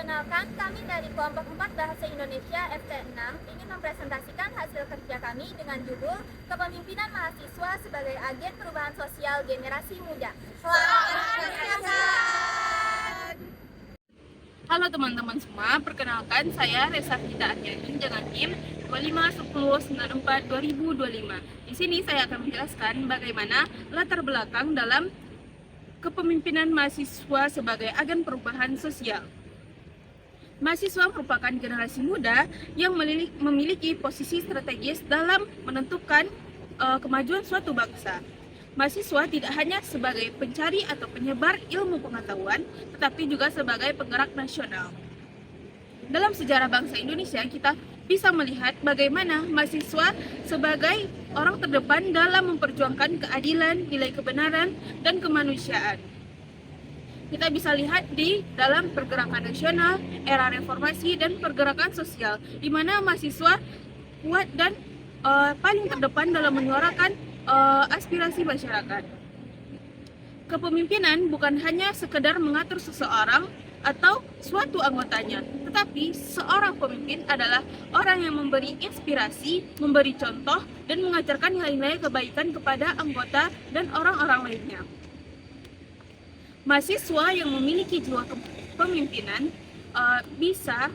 Perkenalkan, kami dari kelompok 4 Bahasa Indonesia FT6 ingin mempresentasikan hasil kerja kami dengan judul Kepemimpinan Mahasiswa sebagai Agen Perubahan Sosial Generasi Muda. Selamat menyaksikan! Halo teman-teman semua, perkenalkan saya Resa Fita Aryani dengan NIM 251094-2025. Di sini saya akan menjelaskan bagaimana latar belakang dalam kepemimpinan mahasiswa sebagai agen perubahan sosial. Mahasiswa merupakan generasi muda yang memiliki posisi strategis dalam menentukan kemajuan suatu bangsa. Mahasiswa tidak hanya sebagai pencari atau penyebar ilmu pengetahuan, tetapi juga sebagai penggerak nasional. Dalam sejarah bangsa Indonesia, kita bisa melihat bagaimana mahasiswa sebagai orang terdepan dalam memperjuangkan keadilan, nilai kebenaran, dan kemanusiaan. Kita bisa lihat di dalam pergerakan nasional, era reformasi, dan pergerakan sosial, di mana mahasiswa kuat dan paling terdepan dalam menyuarakan aspirasi masyarakat. Kepemimpinan bukan hanya sekedar mengatur seseorang atau suatu anggotanya, tetapi seorang pemimpin adalah orang yang memberi inspirasi, memberi contoh, dan mengajarkan nilai-nilai kebaikan kepada anggota dan orang-orang lainnya. Mahasiswa yang memiliki jiwa kepemimpinan bisa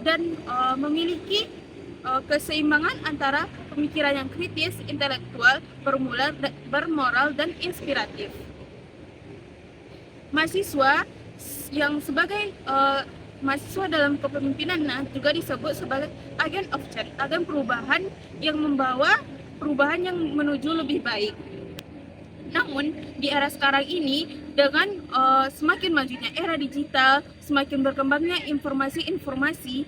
dan memiliki keseimbangan antara pemikiran yang kritis, intelektual, bermoral, dan inspiratif. Mahasiswa yang sebagai mahasiswa dalam kepemimpinan juga disebut sebagai agen of change, agen perubahan yang membawa perubahan yang menuju lebih baik. Namun di era sekarang ini dengan semakin majunya era digital, semakin berkembangnya informasi-informasi,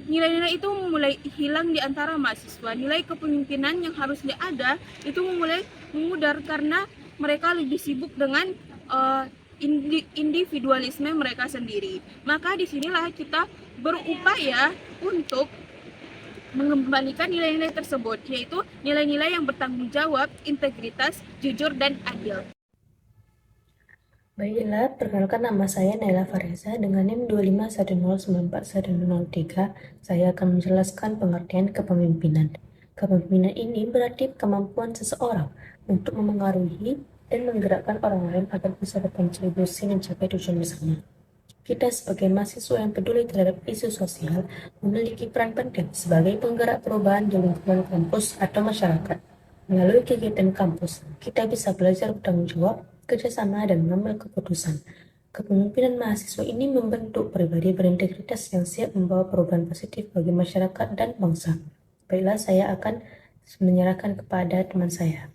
nilai-nilai itu mulai hilang di antara mahasiswa. Nilai kepemimpinan yang harusnya ada itu mulai memudar karena mereka lebih sibuk dengan individualisme mereka sendiri. Maka disinilah kita berupaya untuk mengembalikan nilai-nilai tersebut, yaitu nilai-nilai yang bertanggung jawab, integritas, jujur, dan adil. Baiklah, perkenalkan nama saya Naila Fareza dengan NIM 2510941003. Saya akan menjelaskan pengertian kepemimpinan. Kepemimpinan ini berarti kemampuan seseorang untuk memengaruhi dan menggerakkan orang lain agar bisa berkontribusi mencapai tujuan bersama. Kita sebagai mahasiswa yang peduli terhadap isu sosial memiliki peran penting sebagai penggerak perubahan di lingkungan kampus atau masyarakat. Melalui kegiatan kampus, kita bisa belajar bertanggung jawab, kerjasama, dan mengambil keputusan. Kepemimpinan mahasiswa ini membentuk pribadi berintegritas yang siap membawa perubahan positif bagi masyarakat dan bangsa. Baiklah, saya akan menyerahkan kepada teman saya.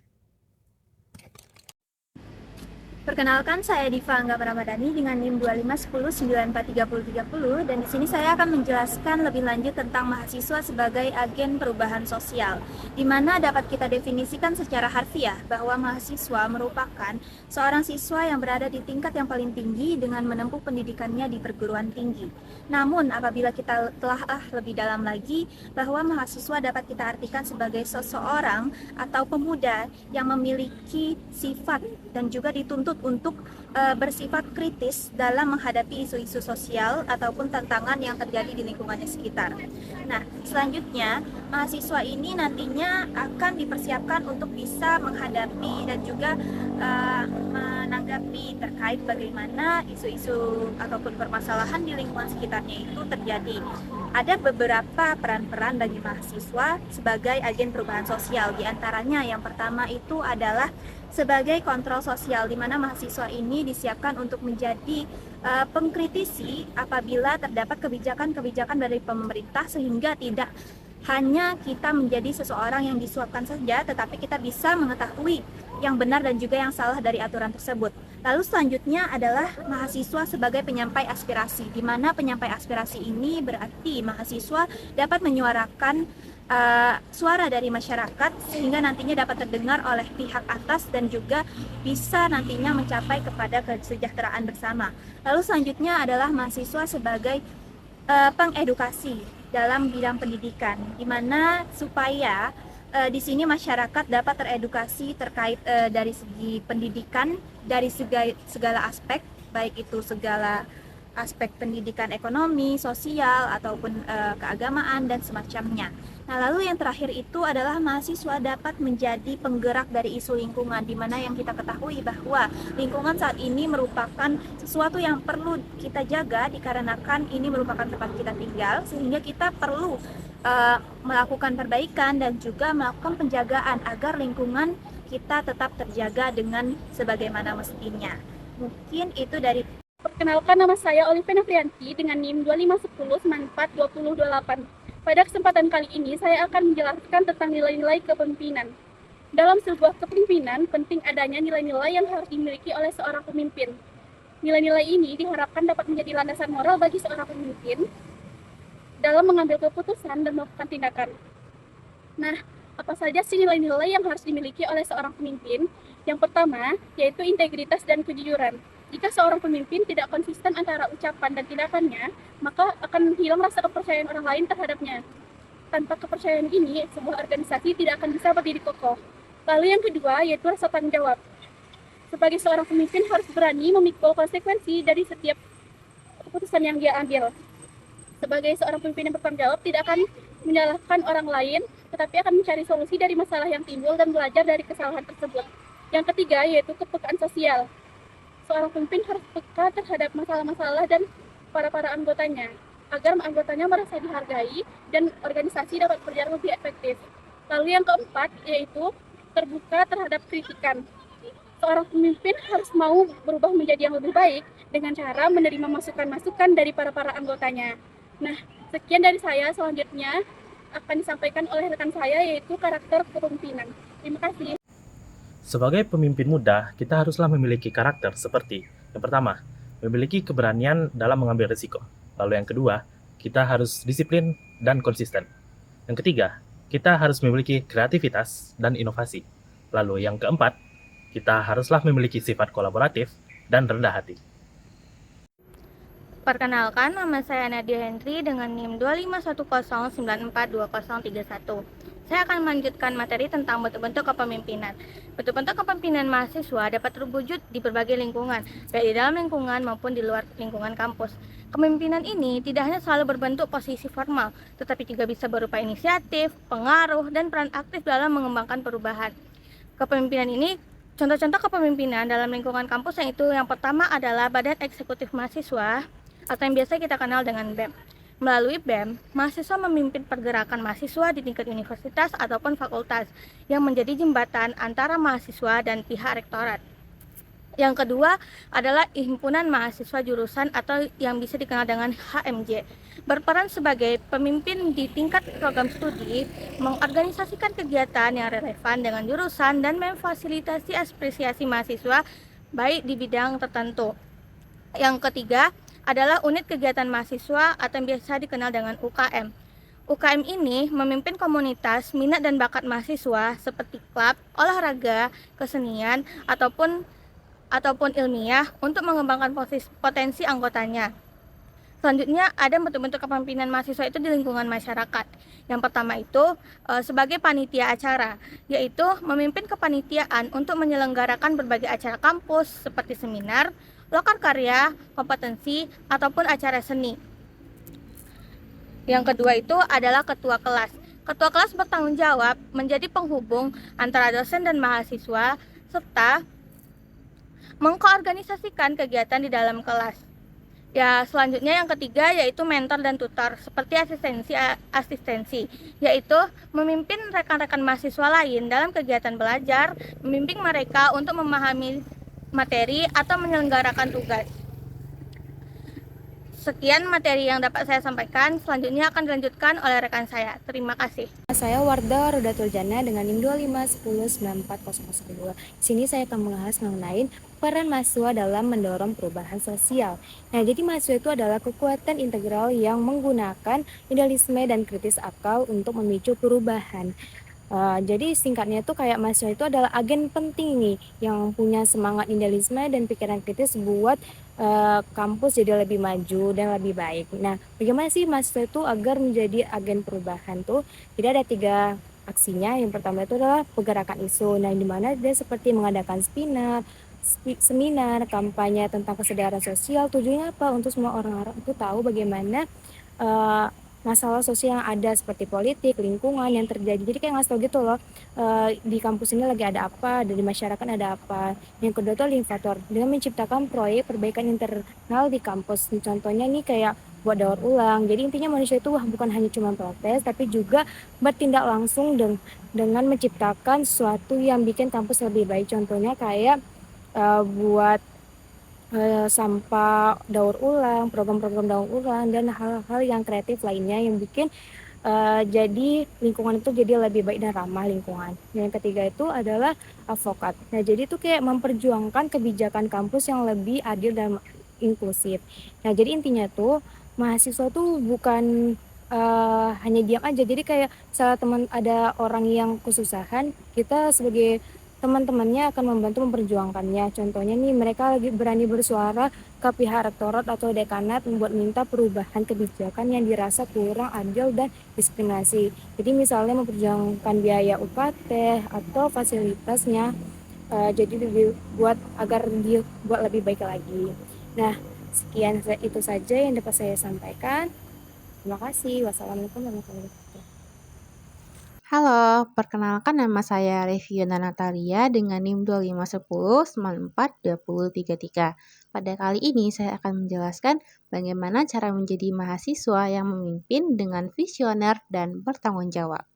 Perkenalkan, saya Diva Angga Pramadani dengan NIM 2510943030 dan di sini saya akan menjelaskan lebih lanjut tentang mahasiswa sebagai agen perubahan sosial, di mana dapat kita definisikan secara harfiah bahwa mahasiswa merupakan seorang siswa yang berada di tingkat yang paling tinggi dengan menempuh pendidikannya di perguruan tinggi. Namun apabila kita telah lebih dalam lagi bahwa mahasiswa dapat kita artikan sebagai seseorang atau pemuda yang memiliki sifat dan juga dituntut untuk bersifat kritis dalam menghadapi isu-isu sosial ataupun tantangan yang terjadi di lingkungannya sekitar. Nah, selanjutnya mahasiswa ini nantinya akan dipersiapkan untuk bisa menghadapi dan juga menanggapi terkait bagaimana isu-isu ataupun permasalahan di lingkungan sekitarnya itu terjadi. Ada beberapa peran-peran bagi mahasiswa sebagai agen perubahan sosial. Di antaranya yang pertama itu adalah sebagai kontrol sosial, di mana mahasiswa ini disiapkan untuk menjadi pengkritisi apabila terdapat kebijakan-kebijakan dari pemerintah, sehingga tidak hanya kita menjadi seseorang yang disuapkan saja, tetapi kita bisa mengetahui yang benar dan juga yang salah dari aturan tersebut. Lalu selanjutnya adalah mahasiswa sebagai penyampai aspirasi, di mana penyampai aspirasi ini berarti mahasiswa dapat menyuarakan suara dari masyarakat sehingga nantinya dapat terdengar oleh pihak atas dan juga bisa nantinya mencapai kepada kesejahteraan bersama. Lalu selanjutnya adalah mahasiswa sebagai pengedukasi dalam bidang pendidikan, di mana supaya di sini masyarakat dapat teredukasi terkait dari segi pendidikan dari segala aspek, baik itu segala aspek pendidikan ekonomi, sosial, ataupun keagamaan dan semacamnya. Nah, lalu yang terakhir itu adalah mahasiswa dapat menjadi penggerak dari isu lingkungan, di mana yang kita ketahui bahwa lingkungan saat ini merupakan sesuatu yang perlu kita jaga dikarenakan ini merupakan tempat kita tinggal, sehingga kita perlu melakukan perbaikan dan juga melakukan penjagaan agar lingkungan kita tetap terjaga dengan sebagaimana mestinya. Mungkin itu dari Perkenalkan, nama saya Olivia Nafrianti dengan NIM 2510-44-2028. Pada kesempatan kali ini, saya akan menjelaskan tentang nilai-nilai kepemimpinan. Dalam sebuah kepemimpinan, penting adanya nilai-nilai yang harus dimiliki oleh seorang pemimpin. Nilai-nilai ini diharapkan dapat menjadi landasan moral bagi seorang pemimpin dalam mengambil keputusan dan melakukan tindakan. Nah, apa saja sih nilai-nilai yang harus dimiliki oleh seorang pemimpin? Yang pertama, yaitu integritas dan kejujuran. Jika seorang pemimpin tidak konsisten antara ucapan dan tindakannya, maka akan hilang rasa kepercayaan orang lain terhadapnya. Tanpa kepercayaan ini, sebuah organisasi tidak akan bisa berdiri kokoh. Lalu yang kedua, yaitu rasa tanggung jawab. Sebagai seorang pemimpin harus berani memikul konsekuensi dari setiap keputusan yang dia ambil. Sebagai seorang pemimpin yang bertanggung jawab, tidak akan menyalahkan orang lain, tetapi akan mencari solusi dari masalah yang timbul dan belajar dari kesalahan tersebut. Yang ketiga, yaitu kepekaan sosial. Seorang pemimpin harus peka terhadap masalah-masalah dan para anggotanya, agar anggotanya merasa dihargai dan organisasi dapat berjalan lebih efektif. Lalu yang keempat, yaitu terbuka terhadap kritikan. Seorang pemimpin harus mau berubah menjadi yang lebih baik dengan cara menerima masukan-masukan dari para anggotanya. Nah, sekian dari saya. Selanjutnya akan disampaikan oleh rekan saya, yaitu karakter kepemimpinan. Terima kasih. Sebagai pemimpin muda, kita haruslah memiliki karakter seperti yang pertama, memiliki keberanian dalam mengambil risiko. Lalu yang kedua, kita harus disiplin dan konsisten. Yang ketiga, kita harus memiliki kreativitas dan inovasi. Lalu yang keempat, kita haruslah memiliki sifat kolaboratif dan rendah hati. Perkenalkan, nama saya Nadia Hendri dengan NIM 2510942031. Saya akan melanjutkan materi tentang bentuk-bentuk kepemimpinan. Bentuk-bentuk kepemimpinan mahasiswa dapat terwujud di berbagai lingkungan, baik di dalam lingkungan maupun di luar lingkungan kampus. Kepemimpinan ini tidak hanya selalu berbentuk posisi formal, tetapi juga bisa berupa inisiatif, pengaruh, dan peran aktif dalam mengembangkan perubahan. Kepemimpinan ini, contoh-contoh kepemimpinan dalam lingkungan kampus yang pertama adalah Badan Eksekutif Mahasiswa, atau yang biasa kita kenal dengan BEM. Melalui BEM, mahasiswa memimpin pergerakan mahasiswa di tingkat universitas ataupun fakultas yang menjadi jembatan antara mahasiswa dan pihak rektorat. Yang kedua adalah Himpunan Mahasiswa Jurusan atau yang bisa dikenal dengan HMJ. Berperan sebagai pemimpin di tingkat program studi, mengorganisasikan kegiatan yang relevan dengan jurusan dan memfasilitasi apresiasi mahasiswa baik di bidang tertentu. Yang ketiga adalah unit kegiatan mahasiswa atau yang biasa dikenal dengan UKM. UKM ini memimpin komunitas minat dan bakat mahasiswa seperti klub, olahraga, kesenian, ataupun ilmiah untuk mengembangkan potensi anggotanya. Selanjutnya ada bentuk-bentuk kepemimpinan mahasiswa itu di lingkungan masyarakat. Yang pertama itu sebagai panitia acara, yaitu memimpin kepanitiaan untuk menyelenggarakan berbagai acara kampus seperti seminar, lokar karya, kompetensi, ataupun acara seni. Yang kedua itu adalah ketua kelas. Ketua kelas bertanggung jawab menjadi penghubung antara dosen dan mahasiswa, serta mengkoorganisasikan kegiatan di dalam kelas. Ya, selanjutnya yang ketiga yaitu mentor dan tutor, seperti asistensi, yaitu memimpin rekan-rekan mahasiswa lain dalam kegiatan belajar, membimbing mereka untuk memahami materi atau menyelenggarakan tugas. Sekian materi yang dapat saya sampaikan, selanjutnya akan dilanjutkan oleh rekan saya. Terima kasih. Saya Wardah Rodatul Jana dengan NIM 2510940002. Di sini saya akan membahas mengenai peran mahasiswa dalam mendorong perubahan sosial. Nah, jadi mahasiswa itu adalah kekuatan integral yang menggunakan idealisme dan kritis akal untuk memicu perubahan. Jadi singkatnya itu kayak mahasiswa itu adalah agen penting nih yang punya semangat idealisme dan pikiran kritis buat kampus jadi lebih maju dan lebih baik. Nah, bagaimana sih mahasiswa itu agar menjadi agen perubahan tuh? Jadi ada 3 aksinya. Yang pertama itu adalah pergerakan isu. Nah, di mana dia seperti mengadakan seminar, seminar, kampanye tentang kesadaran sosial. Tujuannya apa? Untuk semua orang-orang itu tahu bagaimana eh, masalah sosial yang ada seperti politik, lingkungan yang terjadi. Jadi kayak ngasih tau gitu loh, di kampus ini lagi ada apa, dari masyarakat ada apa. Yang kedua tuh linfator, dengan menciptakan proyek perbaikan internal di kampus. Contohnya nih kayak buat daur ulang. Jadi intinya manusia itu bukan hanya cuma protes, tapi juga bertindak langsung dengan menciptakan sesuatu yang bikin kampus lebih baik. Contohnya kayak buat sampah daur ulang, program-program daur ulang, dan hal-hal yang kreatif lainnya yang bikin jadi lingkungan itu jadi lebih baik dan ramah lingkungan. Yang ketiga itu adalah advokat. Nah, jadi itu kayak memperjuangkan kebijakan kampus yang lebih adil dan inklusif. Nah, jadi intinya tuh mahasiswa tuh bukan hanya diam aja. Jadi kayak salah teman ada orang yang kesusahan, kita sebagai teman-temannya akan membantu memperjuangkannya. Contohnya nih, mereka lagi berani bersuara ke pihak rektorat atau dekanat membuat minta perubahan kebijakan yang dirasa kurang adil dan diskriminasi. Jadi misalnya memperjuangkan biaya UKT atau fasilitasnya, jadi dibuat agar dibuat lebih baik lagi. Nah, sekian itu saja yang dapat saya sampaikan. Terima kasih. Wassalamualaikum warahmatullahi wabarakatuh. Halo, perkenalkan nama saya Reviana Natalia dengan NIM 2510942033. Pada kali ini saya akan menjelaskan bagaimana cara menjadi mahasiswa yang memimpin dengan visioner dan bertanggung jawab.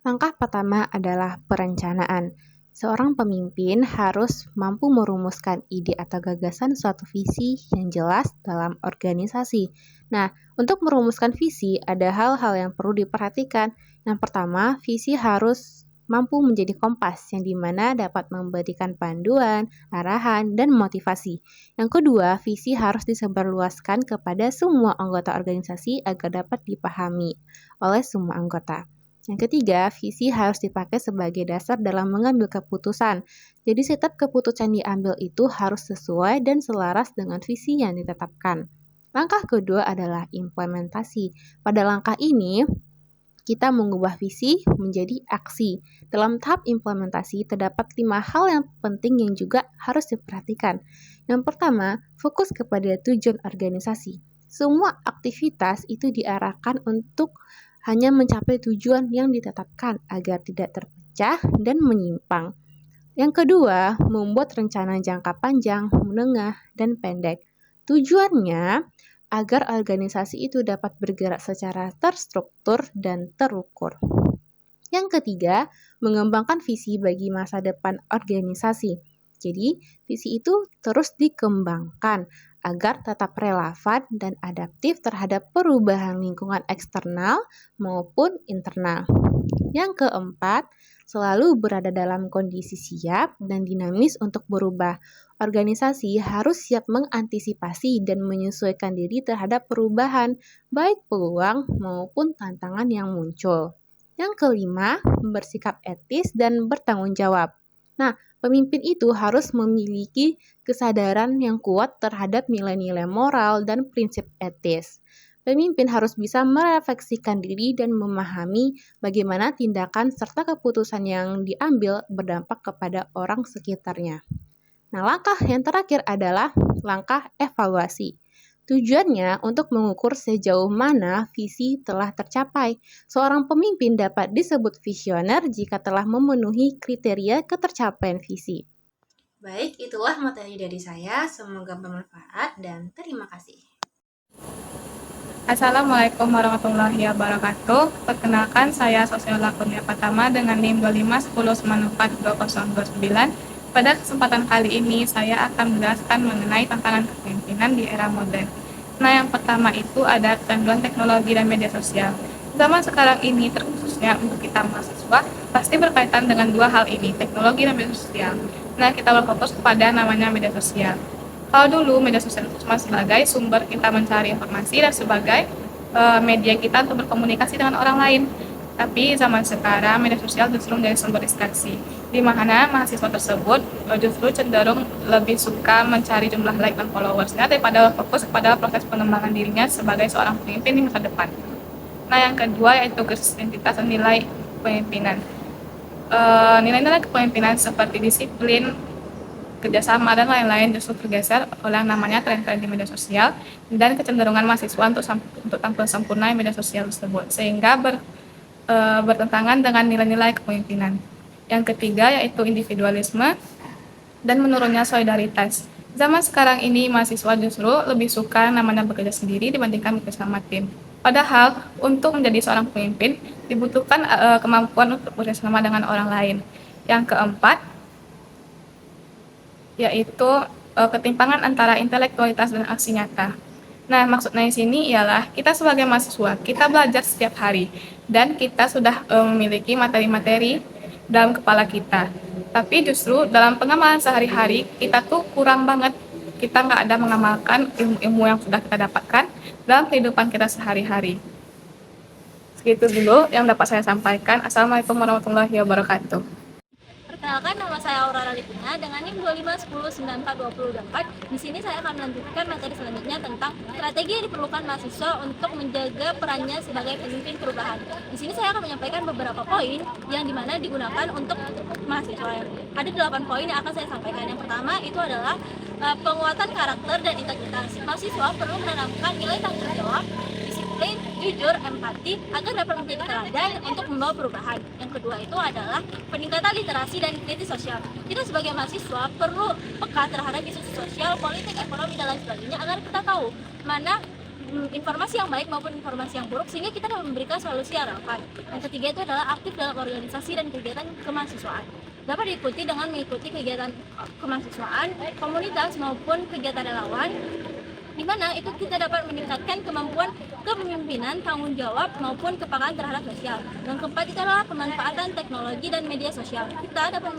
Langkah pertama adalah perencanaan. Seorang pemimpin harus mampu merumuskan ide atau gagasan suatu visi yang jelas dalam organisasi. Nah, untuk merumuskan visi ada hal-hal yang perlu diperhatikan. Yang pertama, visi harus mampu menjadi kompas yang dimana dapat memberikan panduan, arahan, dan motivasi. Yang kedua, visi harus disebarluaskan kepada semua anggota organisasi agar dapat dipahami oleh semua anggota. Yang ketiga, visi harus dipakai sebagai dasar dalam mengambil keputusan. Jadi setiap keputusan diambil itu harus sesuai dan selaras dengan visi yang ditetapkan. Langkah kedua adalah implementasi. Pada langkah ini, kita mengubah visi menjadi aksi. Dalam tahap implementasi, terdapat 5 hal yang penting yang juga harus diperhatikan. Yang pertama, fokus kepada tujuan organisasi. Semua aktivitas itu diarahkan untuk hanya mencapai tujuan yang ditetapkan agar tidak terpecah dan menyimpang. Yang kedua, membuat rencana jangka panjang, menengah, dan pendek. Tujuannya agar organisasi itu dapat bergerak secara terstruktur dan terukur. Yang ketiga, mengembangkan visi bagi masa depan organisasi. Jadi, visi itu terus dikembangkan agar tetap relevan dan adaptif terhadap perubahan lingkungan eksternal maupun internal. Yang keempat, selalu berada dalam kondisi siap dan dinamis untuk berubah. Organisasi harus siap mengantisipasi dan menyesuaikan diri terhadap perubahan, baik peluang maupun tantangan yang muncul. Yang kelima, bersikap etis dan bertanggung jawab. Nah, pemimpin itu harus memiliki kesadaran yang kuat terhadap nilai-nilai moral dan prinsip etis. Pemimpin harus bisa merefleksikan diri dan memahami bagaimana tindakan serta keputusan yang diambil berdampak kepada orang sekitarnya. Nah, langkah yang terakhir adalah langkah evaluasi. Tujuannya untuk mengukur sejauh mana visi telah tercapai. Seorang pemimpin dapat disebut visioner jika telah memenuhi kriteria ketercapaian visi. Baik, itulah materi dari saya. Semoga bermanfaat dan terima kasih. Assalamualaikum warahmatullahi wabarakatuh. Perkenalkan, saya Sosiolog Kurnia Pratama dengan NIM 2510942029. Pada kesempatan kali ini, saya akan menjelaskan mengenai tantangan kepemimpinan di era modern. Nah, yang pertama itu ada kecanduan teknologi dan media sosial. Zaman sekarang ini, terkhususnya untuk kita mahasiswa, pasti berkaitan dengan dua hal ini, teknologi dan media sosial. Nah, kita berfokus kepada namanya media sosial. Kalau dulu, media sosial itu cuma sebagai sumber kita mencari informasi dan sebagai media kita untuk berkomunikasi dengan orang lain. Tapi zaman sekarang, media sosial justru menjadi sumber distraksi, di mana mahasiswa tersebut justru cenderung lebih suka mencari jumlah like dan followersnya daripada fokus kepada proses pengembangan dirinya sebagai seorang pemimpin di masa depan. Nah, yang kedua yaitu krisis identitas dan nilai kepemimpinan. Nilai-nilai kepemimpinan seperti disiplin, kerjasama, dan lain-lain justru tergeser oleh yang namanya tren-tren di media sosial dan kecenderungan mahasiswa untuk tampil sempurna di media sosial tersebut, sehingga bertentangan dengan nilai-nilai kepemimpinan. Yang ketiga yaitu individualisme dan menurunnya solidaritas. Zaman sekarang ini mahasiswa justru lebih suka namanya bekerja sendiri dibandingkan bersama tim. Padahal untuk menjadi seorang pemimpin dibutuhkan kemampuan untuk bekerjasama dengan orang lain. Yang keempat yaitu ketimpangan antara intelektualitas dan aksi nyata. Nah, maksudnya di sini ialah kita sebagai mahasiswa, kita belajar setiap hari dan kita sudah memiliki materi-materi dalam kepala kita. Tapi justru dalam pengamalan sehari-hari kita tuh kurang banget, kita nggak ada mengamalkan ilmu-ilmu yang sudah kita dapatkan dalam kehidupan kita sehari-hari. Segitu dulu yang dapat saya sampaikan. Assalamualaikum warahmatullahi wabarakatuh. Perkenalkan, nama saya Aurora Lipina dengan NIM 25109428. Di sini saya akan melanjutkan materi selanjutnya tentang strategi yang diperlukan mahasiswa untuk menjaga perannya sebagai pemimpin perubahan. Di sini saya akan menyampaikan beberapa poin yang dimana digunakan untuk mahasiswa. Ada 8 poin yang akan saya sampaikan. Yang pertama itu adalah penguatan karakter dan integritas. Mahasiswa perlu menanamkan nilai tanggung jawab, disiplin, jujur, empati agar dapat menjadi teladan untuk membawa perubahan. Yang kedua itu adalah peningkatan literasi dan kritis sosial. Kita sebagai mahasiswa perlu peka terhadap isu sosial, politik, ekonomi, dan lain sebagainya agar kita tahu mana informasi yang baik maupun informasi yang buruk sehingga kita dapat memberikan solusi yang relevan. Yang ketiga itu adalah aktif dalam organisasi dan kegiatan kemahasiswaan. Dapat diikuti dengan mengikuti kegiatan kemahasiswaan, komunitas maupun kegiatan relawan, di mana itu kita dapat meningkatkan kemampuan kepemimpinan, tanggung jawab, maupun kepekaan terhadap sosial. Yang keempat itu adalah pemanfaatan teknologi dan media sosial. Kita dapat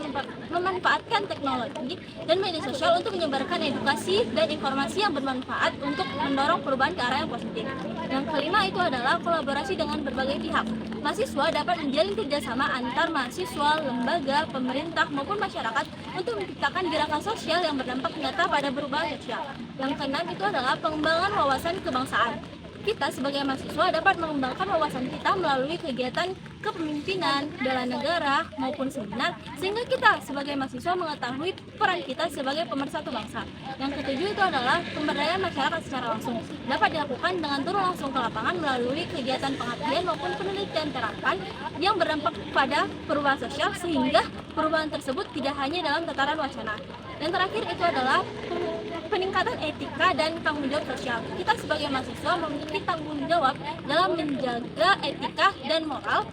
memanfaatkan teknologi dan media sosial untuk menyebarkan edukasi dan informasi yang bermanfaat untuk mendorong perubahan ke arah yang positif. Yang kelima itu adalah kolaborasi dengan berbagai pihak. Mahasiswa dapat menjalin kerjasama antar mahasiswa, lembaga, pemerintah, maupun masyarakat untuk menciptakan gerakan sosial yang berdampak nyata pada perubahan sosial. Yang keenam itu adalah pengembangan wawasan kebangsaan. Kita sebagai mahasiswa dapat mengembangkan wawasan kita melalui kegiatan kepemimpinan, bela negara, maupun seminar, sehingga kita sebagai mahasiswa mengetahui peran kita sebagai pemersatu bangsa. Yang ketujuh itu adalah pemberdayaan masyarakat secara langsung. Dapat dilakukan dengan turun langsung ke lapangan melalui kegiatan pengabdian maupun penelitian terapan yang berdampak pada perubahan sosial, sehingga perubahan tersebut tidak hanya dalam tataran wacana. Dan terakhir itu adalah peningkatan etika dan tanggung jawab sosial. Kita sebagai mahasiswa memiliki tanggung jawab dalam menjaga etika dan moral,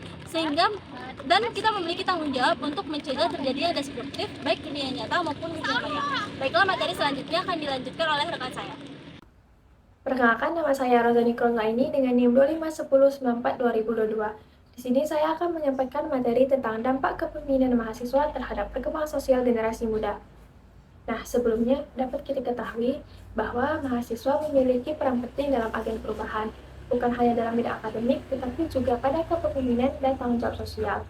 dan kita memiliki tanggung jawab untuk mencegah terjadinya destruktif baik di dunia nyata maupun di dunia maya. Baiklah, materi selanjutnya akan dilanjutkan oleh rekan saya. Perkenalkan, nama saya Rozani Kronglaini dengan NIM 2510942022. Di sini saya akan menyampaikan materi tentang dampak kepemimpinan mahasiswa terhadap perkembangan sosial generasi muda. Nah, sebelumnya dapat kita ketahui bahwa mahasiswa memiliki peran penting dalam agen perubahan, bukan hanya dalam bidang akademik, tetapi juga pada kepemimpinan dan tanggung jawab sosial.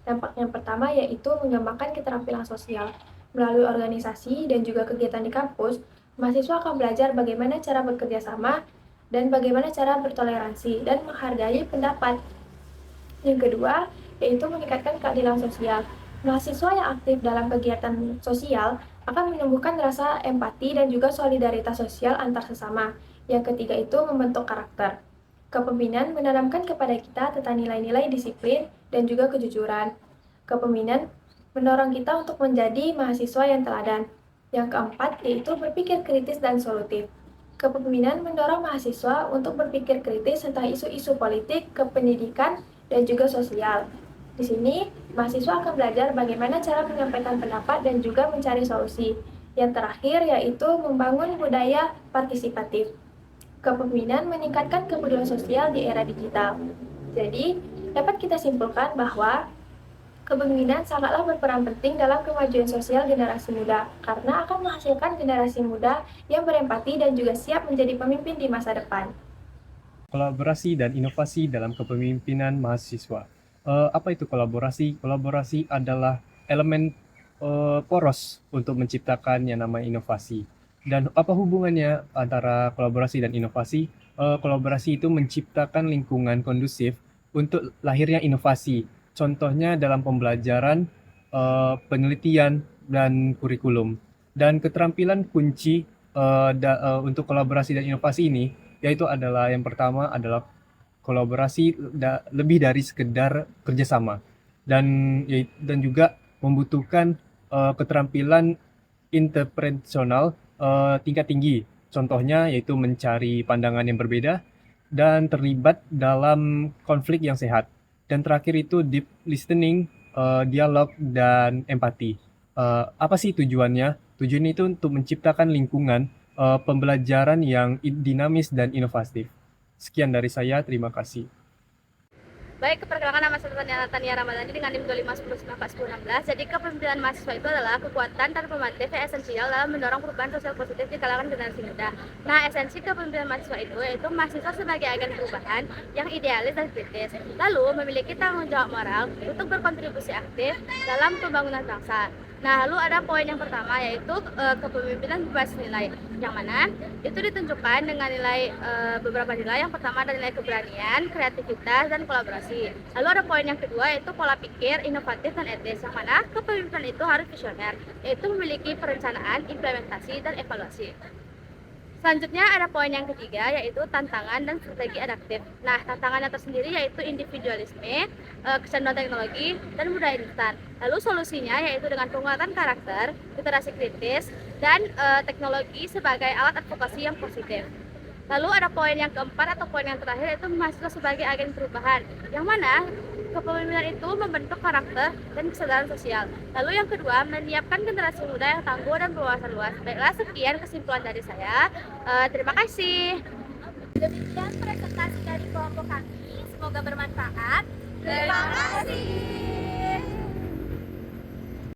Dampak yang pertama yaitu mengembangkan keterampilan sosial. Melalui organisasi dan juga kegiatan di kampus, mahasiswa akan belajar bagaimana cara bekerja sama dan bagaimana cara bertoleransi dan menghargai pendapat. Yang kedua, yaitu meningkatkan keadilan sosial. Mahasiswa yang aktif dalam kegiatan sosial akan menumbuhkan rasa empati dan juga solidaritas sosial antar sesama. Yang ketiga itu membentuk karakter. Kepemimpinan menanamkan kepada kita tentang nilai-nilai disiplin dan juga kejujuran. Kepemimpinan mendorong kita untuk menjadi mahasiswa yang teladan. Yang keempat yaitu berpikir kritis dan solutif. Kepemimpinan mendorong mahasiswa untuk berpikir kritis tentang isu-isu politik, kependidikan, dan juga sosial. Di sini, mahasiswa akan belajar bagaimana cara menyampaikan pendapat dan juga mencari solusi. Yang terakhir yaitu membangun budaya partisipatif. Kepemimpinan meningkatkan kepedulian sosial di era digital. Jadi, dapat kita simpulkan bahwa kepemimpinan sangatlah berperan penting dalam kemajuan sosial generasi muda, karena akan menghasilkan generasi muda yang berempati dan juga siap menjadi pemimpin di masa depan. Kolaborasi dan inovasi dalam kepemimpinan mahasiswa. Apa itu kolaborasi? Kolaborasi adalah elemen poros untuk menciptakan yang namanya inovasi. Dan apa hubungannya antara kolaborasi dan inovasi? Kolaborasi itu menciptakan lingkungan kondusif untuk lahirnya inovasi. Contohnya dalam pembelajaran, penelitian, dan kurikulum. Dan keterampilan kunci untuk kolaborasi dan inovasi ini yaitu adalah yang pertama adalah kolaborasi lebih dari sekedar kerjasama dan juga membutuhkan keterampilan interpersonal tingkat tinggi. Contohnya yaitu mencari pandangan yang berbeda dan terlibat dalam konflik yang sehat. Dan terakhir itu deep listening, dialog, dan empati. Apa sih tujuannya? Tujuan itu untuk menciptakan lingkungan pembelajaran yang dinamis dan inovatif. Sekian dari saya, terima kasih. Baik, perkenalkan nama saya Tania Ramadhani dengan NIM 2510941016. Jadi kepemimpinan mahasiswa itu adalah kekuatan dan pemantik yang esensial dalam mendorong perubahan sosial positif di kalangan generasi muda. Nah, esensi kepemimpinan mahasiswa itu yaitu mahasiswa sebagai agen perubahan yang idealis dan kritis, lalu memiliki tanggung jawab moral untuk berkontribusi aktif dalam pembangunan bangsa. Nah, lalu ada poin yang pertama yaitu kepemimpinan berbasis nilai, yang mana itu ditunjukkan dengan beberapa nilai. Yang pertama ada nilai keberanian, kreativitas, dan kolaborasi. Lalu ada poin yang kedua yaitu pola pikir, inovatif, dan etis, yang mana kepemimpinan itu harus visioner, yaitu memiliki perencanaan, implementasi, dan evaluasi. Selanjutnya ada poin yang ketiga yaitu tantangan dan strategi adaptif. Nah, tantangannya tersendiri yaitu individualisme, kecanduan teknologi, dan budaya instan. Lalu solusinya yaitu dengan penguatan karakter, literasi kritis, dan teknologi sebagai alat advokasi yang positif. Lalu ada poin yang keempat atau poin yang terakhir yaitu mahasiswa sebagai agen perubahan, yang mana kepemimpinan itu membentuk karakter dan kesadaran sosial. Lalu yang kedua, menyiapkan generasi muda yang tangguh dan berwawasan luas. Baiklah, sekian kesimpulan dari saya. Terima kasih. Demikian presentasi dari kelompok kami. Semoga bermanfaat. Terima kasih.